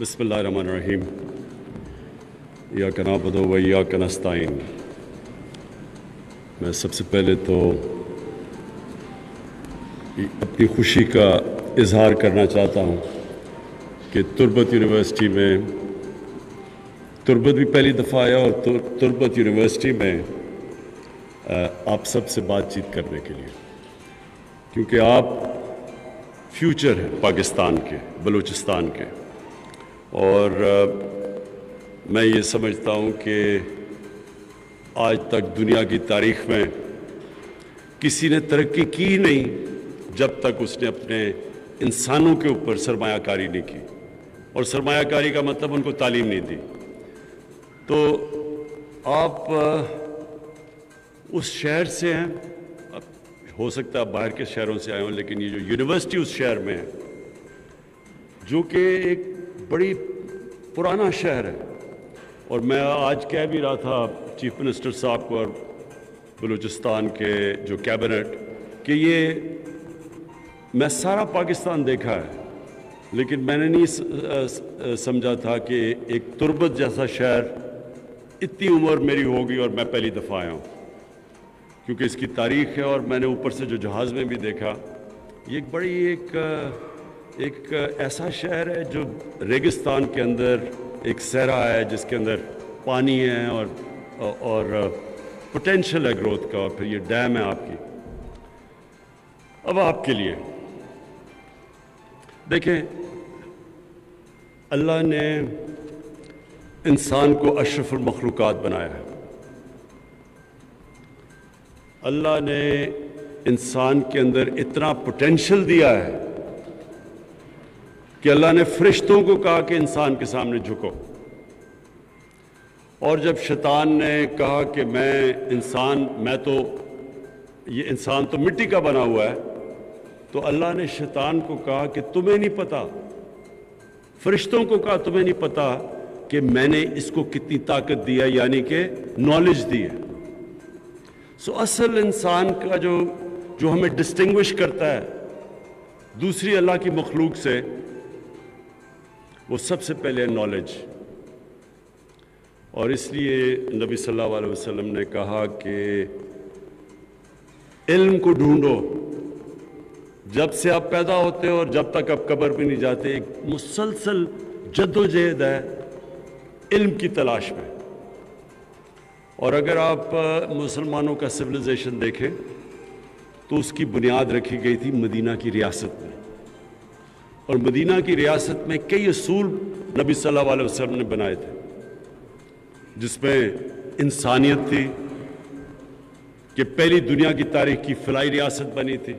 بسم اللہ الرحمن الرحیم ایاک نعبد و ایاک نستعین۔ میں سب سے پہلے تو اپنی خوشی کا اظہار کرنا چاہتا ہوں کہ تربت یونیورسٹی میں تربت بھی پہلی دفعہ آیا اور تربت یونیورسٹی میں آپ سب سے بات چیت کرنے کے لیے، کیونکہ آپ فیوچر ہیں پاکستان کے، بلوچستان کے، اور میں یہ سمجھتا ہوں کہ آج تک دنیا کی تاریخ میں کسی نے ترقی کی نہیں جب تک اس نے اپنے انسانوں کے اوپر سرمایہ کاری نہیں کی، اور سرمایہ کاری کا مطلب ان کو تعلیم نہیں دی۔ تو آپ اس شہر سے ہیں، ہو سکتا ہے آپ باہر کے شہروں سے آئے ہوں، لیکن یہ جو یونیورسٹی اس شہر میں ہے، جو کہ ایک بڑی پرانا شہر ہے، اور میں آج کہہ بھی رہا تھا چیف منسٹر صاحب کو اور بلوچستان کے جو کیبنٹ کہ یہ میں سارا پاکستان دیکھا ہے، لیکن میں نے نہیں سمجھا تھا کہ ایک تربت جیسا شہر اتنی عمر میری ہوگی اور میں پہلی دفعہ آیا ہوں، کیونکہ اس کی تاریخ ہے، اور میں نے اوپر سے جو جہاز میں بھی دیکھا، یہ ایک بڑی ایک ایسا شہر ہے جو ریگستان کے اندر ایک صحرا ہے، جس کے اندر پانی ہے اور پوٹینشل ہے گروتھ کا، اور پھر یہ ڈیم ہے آپ کی۔ اب آپ کے لیے دیکھیں، اللہ نے انسان کو اشرف المخلوقات بنایا ہے۔ اللہ نے انسان کے اندر اتنا پوٹینشل دیا ہے کہ اللہ نے فرشتوں کو کہا کہ انسان کے سامنے جھکو، اور جب شیطان نے کہا کہ یہ انسان تو مٹی کا بنا ہوا ہے، تو اللہ نے شیطان کو کہا کہ تمہیں نہیں پتا، فرشتوں کو کہا تمہیں نہیں پتا کہ میں نے اس کو کتنی طاقت دی ہے، یعنی کہ نالج دی ہے۔ اصل انسان کا جو ہمیں ڈسٹنگوش کرتا ہے دوسری اللہ کی مخلوق سے، وہ سب سے پہلے نالج، اور اس لیے نبی صلی اللہ علیہ وسلم نے کہا کہ علم کو ڈھونڈو، جب سے آپ پیدا ہوتے ہو اور جب تک آپ قبر پہ نہیں جاتے، ایک مسلسل جد و جہد ہے علم کی تلاش میں۔ اور اگر آپ مسلمانوں کا سویلائزیشن دیکھیں تو اس کی بنیاد رکھی گئی تھی مدینہ کی ریاست میں، اور مدینہ کی ریاست میں کئی اصول نبی صلی اللہ علیہ وسلم نے بنائے تھے، جس میں انسانیت تھی کہ پہلی دنیا کی تاریخ کی فلاحی ریاست بنی تھی،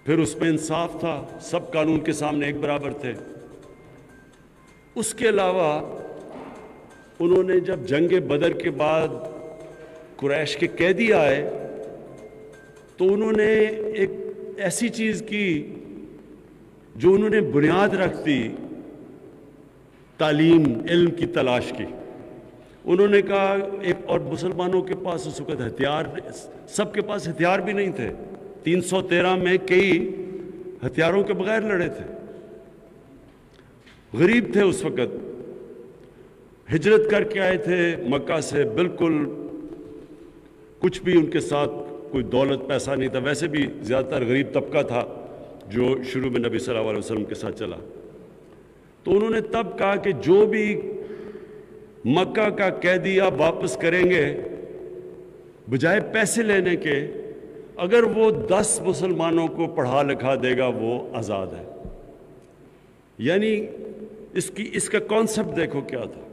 پھر اس میں انصاف تھا، سب قانون کے سامنے ایک برابر تھے۔ اس کے علاوہ انہوں نے جب جنگ بدر کے بعد قریش کے قیدی آئے تو انہوں نے ایک ایسی چیز کی جو انہوں نے بنیاد رکھ دی، تعلیم، علم کی تلاش کی۔ انہوں نے کہا اور مسلمانوں کے پاس اس وقت سب کے پاس ہتھیار بھی نہیں تھے، 313 میں کئی ہتھیاروں کے بغیر لڑے تھے، غریب تھے اس وقت، ہجرت کر کے آئے تھے مکہ سے، بالکل کچھ بھی ان کے ساتھ کوئی دولت پیسہ نہیں تھا، ویسے بھی زیادہ تر غریب طبقہ تھا جو شروع میں نبی صلی اللہ علیہ وسلم کے ساتھ چلا۔ تو انہوں نے تب کہا کہ جو بھی مکہ کا قیدی آپ واپس کریں گے، بجائے پیسے لینے کے، اگر وہ 10 مسلمانوں کو پڑھا لکھا دے گا وہ آزاد ہے۔ یعنی اس کا کانسیپٹ دیکھو کیا تھا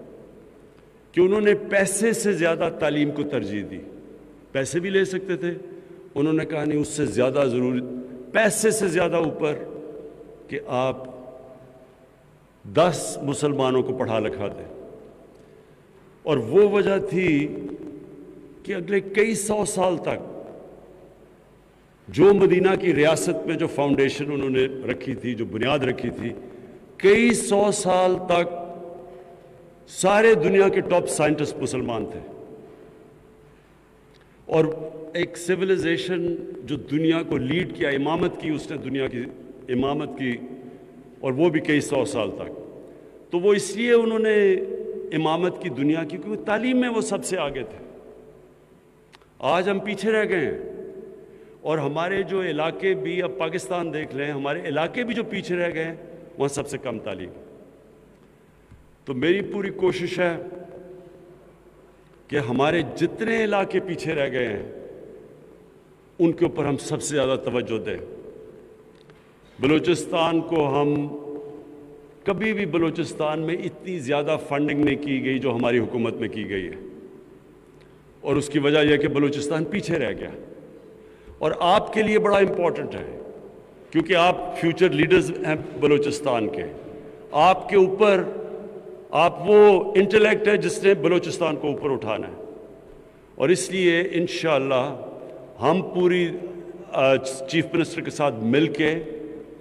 کہ انہوں نے پیسے سے زیادہ تعلیم کو ترجیح دی۔ پیسے بھی لے سکتے تھے، انہوں نے کہا نہیں، اس سے زیادہ ضروری، پیسے سے زیادہ اوپر کہ آپ 10 مسلمانوں کو پڑھا لکھا دیں۔ اور وہ وجہ تھی کہ اگلے کئی 100 سال تک جو مدینہ کی ریاست میں جو فاؤنڈیشن انہوں نے رکھی تھی، جو بنیاد رکھی تھی، کئی 100 سال تک سارے دنیا کے ٹاپ سائنٹسٹ مسلمان تھے، اور ایک سویلائزیشن جو دنیا کو لیڈ کیا، امامت کی، اس نے دنیا کی امامت کی، اور وہ بھی کئی 100 سال تک۔ تو وہ اس لیے انہوں نے امامت کی دنیا کی، کیونکہ تعلیم میں وہ سب سے آگے تھے۔ آج ہم پیچھے رہ گئے ہیں، اور ہمارے جو علاقے بھی، اب پاکستان دیکھ لیں، ہمارے علاقے بھی جو پیچھے رہ گئے ہیں وہاں سب سے کم تعلیم۔ تو میری پوری کوشش ہے کہ ہمارے جتنے علاقے پیچھے رہ گئے ہیں ان کے اوپر ہم سب سے زیادہ توجہ دیں۔ بلوچستان کو ہم کبھی بھی بلوچستان میں اتنی زیادہ فنڈنگ نہیں کی گئی جو ہماری حکومت میں کی گئی ہے، اور اس کی وجہ یہ کہ بلوچستان پیچھے رہ گیا۔ اور آپ کے لیے بڑا امپورٹنٹ ہے، کیونکہ آپ فیوچر لیڈرز ہیں بلوچستان کے، آپ کے اوپر آپ وہ انٹلیکٹ ہے جس نے بلوچستان کو اوپر اٹھانا ہے، اور اس لیے انشاءاللہ ہم پوری چیف منسٹر کے ساتھ مل کے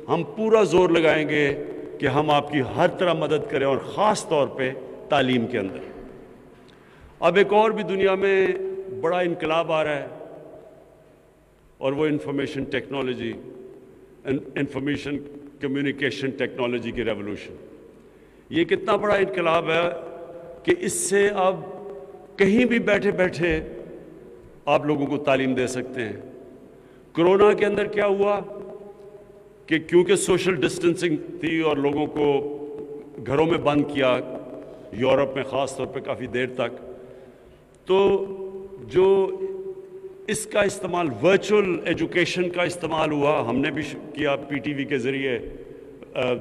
ہم پورا زور لگائیں گے کہ ہم آپ کی ہر طرح مدد کریں، اور خاص طور پہ تعلیم کے اندر۔ اب ایک اور بھی دنیا میں بڑا انقلاب آ رہا ہے، اور وہ information technology, information communication technology کی ریولوشن۔ یہ کتنا بڑا انقلاب ہے کہ اس سے اب کہیں بھی بیٹھے بیٹھے آپ لوگوں کو تعلیم دے سکتے ہیں۔ کرونا کے اندر کیا ہوا کہ کیونکہ سوشل ڈسٹنسنگ تھی اور لوگوں کو گھروں میں بند کیا، یورپ میں خاص طور پہ کافی دیر تک، تو جو اس کا استعمال، ورچوئل ایجوکیشن کا استعمال ہوا، ہم نے بھی کیا، پی ٹی وی کے ذریعے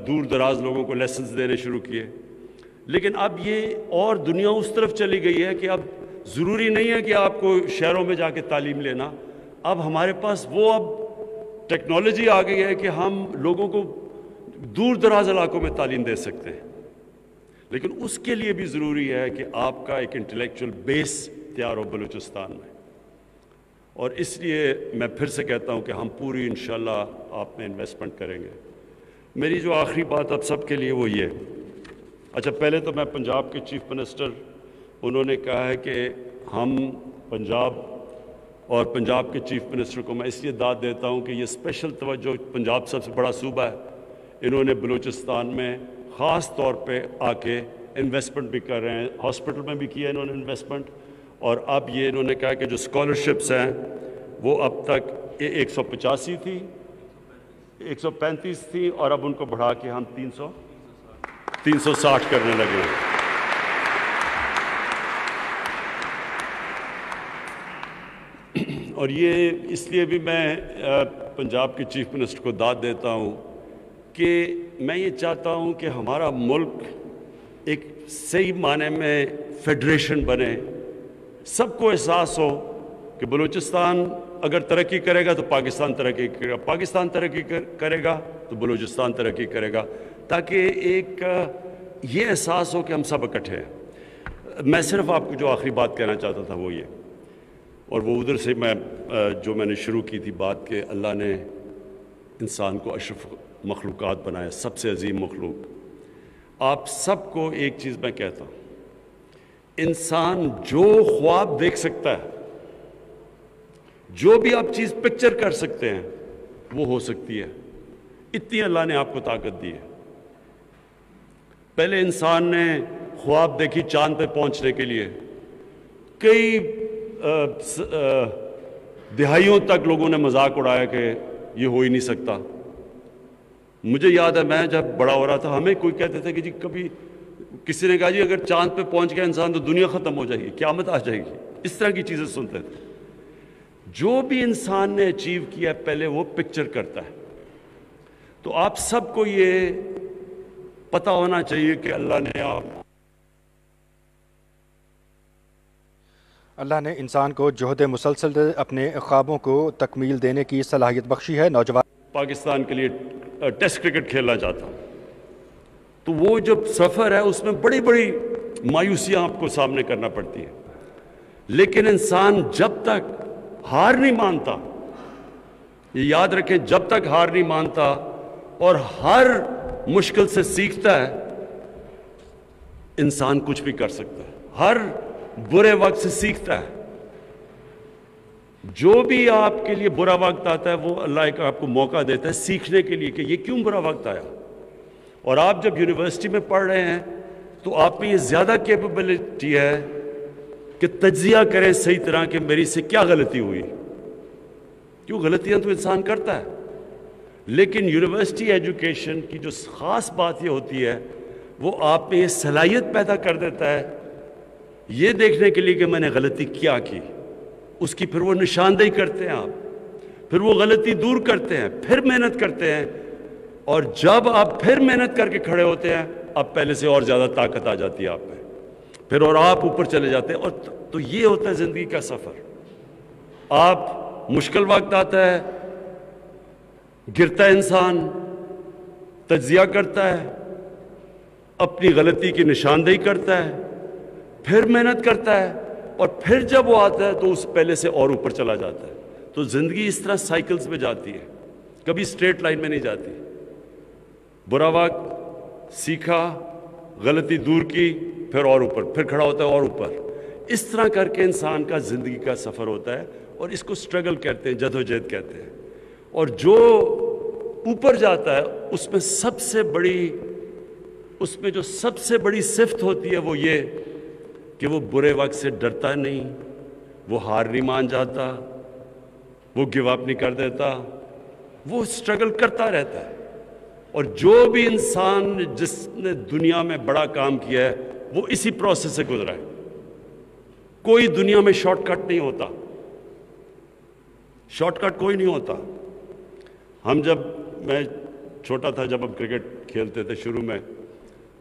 دور دراز لوگوں کو لیسنز دینے شروع کیے۔ لیکن اب یہ اور دنیا اس طرف چلی گئی ہے کہ اب ضروری نہیں ہے کہ آپ کو شہروں میں جا کے تعلیم لینا، اب ہمارے پاس وہ اب ٹیکنالوجی آ گئی ہے کہ ہم لوگوں کو دور دراز علاقوں میں تعلیم دے سکتے ہیں۔ لیکن اس کے لیے بھی ضروری ہے کہ آپ کا ایک انٹلیکچوئل بیس تیار ہو بلوچستان میں، اور اس لیے میں پھر سے کہتا ہوں کہ ہم پوری انشاءاللہ آپ میں انویسٹمنٹ کریں گے۔ میری جو آخری بات اب سب کے لیے وہ یہ، اچھا پہلے تو میں پنجاب کے چیف منسٹر، انہوں نے کہا ہے کہ ہم پنجاب اور پنجاب کے چیف منسٹر کو میں اس لیے داد دیتا ہوں کہ یہ اسپیشل توجہ، پنجاب سب سے بڑا صوبہ ہے، انہوں نے بلوچستان میں خاص طور پہ آ کے انویسٹمنٹ بھی کر رہے ہیں، ہاسپٹل میں بھی کیا انہوں نے انویسٹمنٹ، اور اب یہ انہوں نے کہا کہ جو اسکالرشپس ہیں وہ اب تک 185 تھی، 135 تھی، اور اب ان کو بڑھا کے ہم 360 کرنے لگے ہیں۔ اور یہ اس لیے بھی میں پنجاب کے چیف منسٹر کو داد دیتا ہوں کہ میں یہ چاہتا ہوں کہ ہمارا ملک ایک صحیح معنی میں فیڈریشن بنے، سب کو احساس ہو کہ بلوچستان اگر ترقی کرے گا تو پاکستان ترقی کرے گا، پاکستان ترقی کرے گا تو بلوچستان ترقی کرے گا، تاکہ ایک یہ احساس ہو کہ ہم سب اکٹھے ہیں۔ میں صرف آپ کو جو آخری بات کہنا چاہتا تھا وہ یہ، اور وہ ادھر سے میں نے شروع کی تھی بات کہ اللہ نے انسان کو اشرف مخلوقات بنایا، سب سے عظیم مخلوق۔ آپ سب کو ایک چیز میں کہتا ہوں، انسان جو خواب دیکھ سکتا ہے، جو بھی آپ چیز پکچر کر سکتے ہیں وہ ہو سکتی ہے، اتنی اللہ نے آپ کو طاقت دی ہے۔ پہلے انسان نے خواب دیکھی چاند پہ پہنچنے کے لیے، کئی دہائیوں تک لوگوں نے مذاق اڑایا کہ یہ ہو ہی نہیں سکتا۔ مجھے یاد ہے میں جب بڑا ہو رہا تھا، ہمیں کوئی کہتے تھے کہ جی کبھی کسی نے کہا جی اگر چاند پہ پہنچ گیا انسان تو دنیا ختم ہو جائے گی، قیامت آ جائے گی، اس طرح کی چیزیں سنتے تھے۔ جو بھی انسان نے اچیو کیا پہلے وہ پکچر کرتا ہے، تو آپ سب کو یہ پتہ ہونا چاہیے کہ اللہ نے انسان کو جہد مسلسل اپنے خوابوں کو تکمیل دینے کی صلاحیت بخشی ہے۔ نوجوان پاکستان کے لیے ٹیسٹ کرکٹ کھیلنا چاہتا ہوں، تو وہ جب سفر ہے اس میں بڑی بڑی مایوسیاں آپ کو سامنے کرنا پڑتی ہیں، لیکن انسان جب تک ہار نہیں مانتا، یہ یاد رکھیں، جب تک ہار نہیں مانتا اور ہر مشکل سے سیکھتا ہے، انسان کچھ بھی کر سکتا ہے، ہر برے وقت سے سیکھتا ہے۔ جو بھی آپ کے لیے برا وقت آتا ہے وہ اللہ ایک آپ کو موقع دیتا ہے سیکھنے کے لیے کہ یہ کیوں برا وقت آیا۔ اور آپ جب یونیورسٹی میں پڑھ رہے ہیں تو آپ میں یہ زیادہ کیپیبلٹی ہے کہ تجزیہ کریں صحیح طرح کہ میری سے کیا غلطی ہوئی. کیوں غلطیاں تو انسان کرتا ہے، لیکن یونیورسٹی ایجوکیشن کی جو خاص بات یہ ہوتی ہے وہ آپ میں یہ صلاحیت پیدا کر دیتا ہے یہ دیکھنے کے لیے کہ میں نے غلطی کیا کی، اس کی پھر وہ نشاندہی کرتے ہیں آپ، پھر وہ غلطی دور کرتے ہیں، پھر محنت کرتے ہیں، اور جب آپ پھر محنت کر کے کھڑے ہوتے ہیں اب پہلے سے اور زیادہ طاقت آ جاتی ہے آپ میں، پھر اور آپ اوپر چلے جاتے ہیں. اور تو یہ ہوتا ہے زندگی کا سفر. آپ مشکل وقت آتا ہے، گرتا ہے انسان، تجزیہ کرتا ہے، اپنی غلطی کی نشاندہی کرتا ہے، پھر محنت کرتا ہے، اور پھر جب وہ آتا ہے تو اس پہلے سے اور اوپر چلا جاتا ہے. تو زندگی اس طرح سائیکلز میں جاتی ہے، کبھی اسٹریٹ لائن میں نہیں جاتی. برا وقت سیکھا، غلطی دور کی، پھر اور اوپر، پھر کھڑا ہوتا ہے اور اوپر. اس طرح کر کے انسان کا زندگی کا سفر ہوتا ہے، اور اس کو سٹرگل کہتے ہیں، جدوجہد کہتے ہیں. اور جو اوپر جاتا ہے اس میں جو سب سے بڑی صفت ہوتی ہے وہ یہ کہ وہ برے وقت سے ڈرتا نہیں، وہ ہار نہیں مان جاتا، وہ گیو اپ نہیں کر دیتا، وہ سٹرگل کرتا رہتا ہے. اور جو بھی انسان جس نے دنیا میں بڑا کام کیا ہے وہ اسی پروسیس سے گزرا ہے. کوئی دنیا میں شارٹ کٹ نہیں ہوتا، شارٹ کٹ کوئی نہیں ہوتا. میں چھوٹا تھا، جب ہم کرکٹ کھیلتے تھے شروع میں،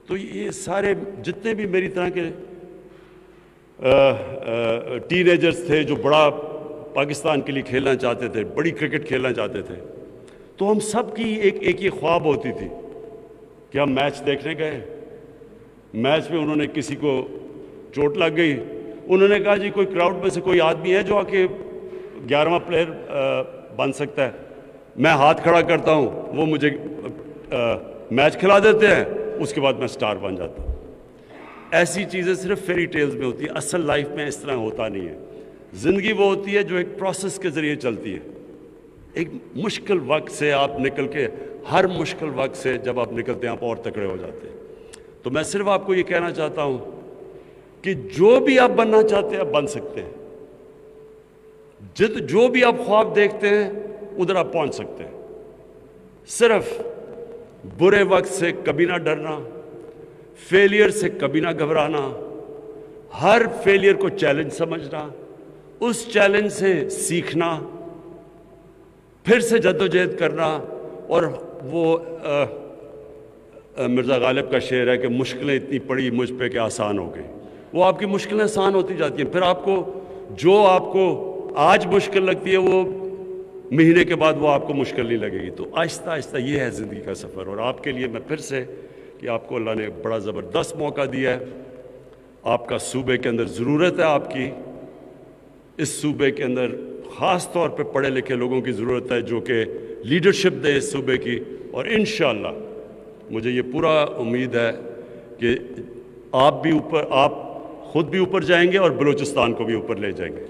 تو یہ سارے جتنے بھی میری طرح کے ٹین ایجرز تھے جو بڑا پاکستان کے لیے کھیلنا چاہتے تھے، بڑی کرکٹ کھیلنا چاہتے تھے، تو ہم سب کی ایک یہ خواب ہوتی تھی کہ ہم میچ دیکھنے گئے. میچ میں انہوں نے کسی کو چوٹ لگ گئی، انہوں نے کہا جی کوئی کراؤڈ میں سے کوئی آدمی ہے جو آ کے 11واں پلیئر بن سکتا ہے. میں ہاتھ کھڑا کرتا ہوں، وہ مجھے میچ کھلا دیتے ہیں، اس کے بعد میں سٹار بن جاتا ہوں. ایسی چیزیں صرف فیری ٹیلز میں ہوتی ہیں، اصل لائف میں اس طرح ہوتا نہیں ہے. زندگی وہ ہوتی ہے جو ایک پروسیس کے ذریعے چلتی ہے. ایک مشکل وقت سے آپ نکل کے، ہر مشکل وقت سے جب آپ نکلتے ہیں آپ اور تکڑے ہو جاتے ہیں. تو میں صرف آپ کو یہ کہنا چاہتا ہوں کہ جو بھی آپ بننا چاہتے ہیں آپ بن سکتے ہیں. جو بھی آپ خواب دیکھتے ہیں ادھر آپ پہنچ سکتے ہیں. صرف برے وقت سے کبھی نہ ڈرنا، فیلئر سے کبھی نہ گھبرانا، ہر فیلئر کو چیلنج سمجھنا، اس چیلنج سے سیکھنا، پھر سے جدوجہد کرنا. اور وہ مرزا غالب کا شعر ہے کہ مشکلیں اتنی پڑی مجھ پہ کہ آسان ہو گئی. وہ آپ کی مشکلیں آسان ہوتی جاتی ہیں، پھر آپ کو آج مشکل لگتی ہے وہ مہینے کے بعد وہ آپ کو مشکل نہیں لگے گی. تو آہستہ آہستہ یہ ہے زندگی کا سفر. اور آپ کے لیے میں پھر سے کہ آپ کو اللہ نے بڑا زبردست موقع دیا ہے. آپ کا صوبے کے اندر ضرورت ہے، آپ کی اس صوبے کے اندر خاص طور پہ پڑھے لکھے لوگوں کی ضرورت ہے جو کہ لیڈرشپ دے اس صوبے کی. اور انشاءاللہ مجھے یہ پورا امید ہے کہ آپ خود بھی اوپر جائیں گے اور بلوچستان کو بھی اوپر لے جائیں گے.